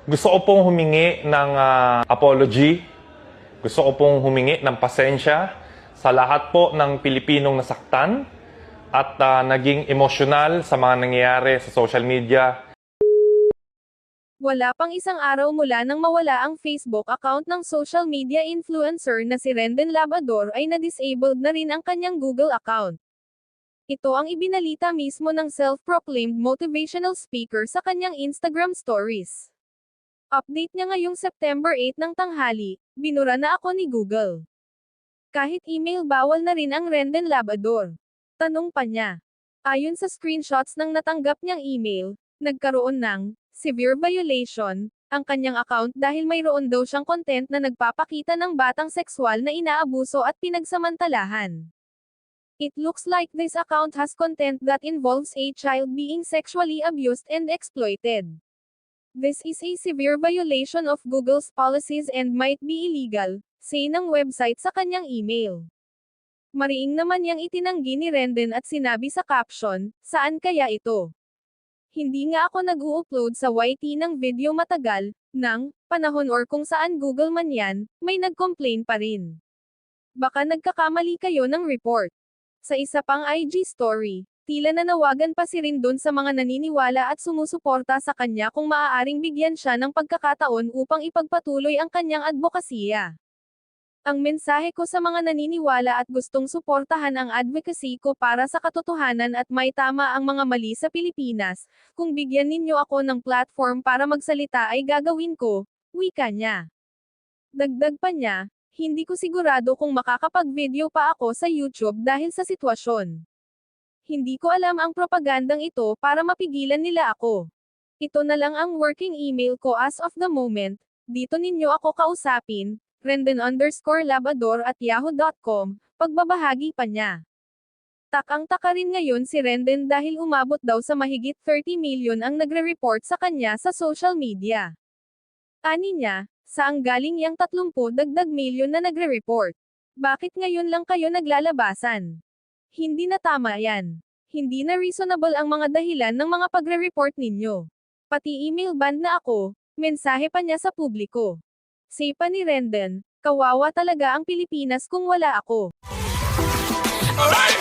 Gusto ko pong humingi ng apology. Gusto ko pong humingi ng pasensya sa lahat po ng Pilipinong nasaktan at naging emosyonal sa mga nangyayari sa social media. Wala pang isang araw mula nang mawala ang Facebook account ng social media influencer na si Rendon Labrador ay na-disabled na rin ang kanyang Google account. Ito ang ibinalita mismo ng self-proclaimed motivational speaker sa kanyang Instagram stories. Update niya ngayong September 8 ng tanghali, binura na ako ni Google. Kahit email bawal na rin ang Rendon Labrador. Tanong pa niya. Ayon sa screenshots ng natanggap niyang email, nagkaroon ng severe violation ang kanyang account dahil mayroon daw siyang content na nagpapakita ng batang sexual na inaabuso at pinagsamantalahan. It looks like this account has content that involves a child being sexually abused and exploited. This is a severe violation of Google's policies and might be illegal, say ng website sa kanyang email. Mariing naman niyang itinanggi ni Rendon at sinabi sa caption, saan kaya ito? Hindi nga ako nag-u-upload sa YT ng video matagal, ng panahon or kung saan Google man yan, may nag-complain pa rin. Baka nagkakamali kayo ng report. Sa isa pang IG story, tila nanawagan pa si Rendon sa mga naniniwala at sumusuporta sa kanya kung maaaring bigyan siya ng pagkakataon upang ipagpatuloy ang kanyang advokasya. Ang mensahe ko sa mga naniniwala at gustong suportahan ang advocacy ko para sa katotohanan at may tama ang mga mali sa Pilipinas, kung bigyan ninyo ako ng platform para magsalita ay gagawin ko, wika niya. Dagdag pa niya, hindi ko sigurado kung makakapag-video pa ako sa YouTube dahil sa sitwasyon. Hindi ko alam ang propagandang ito para mapigilan nila ako. Ito na lang ang working email ko as of the moment, dito ninyo ako kausapin, Rendon_Labrador@yahoo.com, pagbabahagi pa niya. Takang-taka rin ngayon si Rendon dahil umabot daw sa mahigit 30 million ang nagre-report sa kanya sa social media. Ani niya, saan galing yang 30 dagdag milyon na nagre-report? Bakit ngayon lang kayo naglalabasan? Hindi na tama yan. Hindi na reasonable ang mga dahilan ng mga pagre-report ninyo. Pati email ban na ako, mensahe pa niya sa publiko. Say pa ni Rendon, kawawa talaga ang Pilipinas kung wala ako. Alright.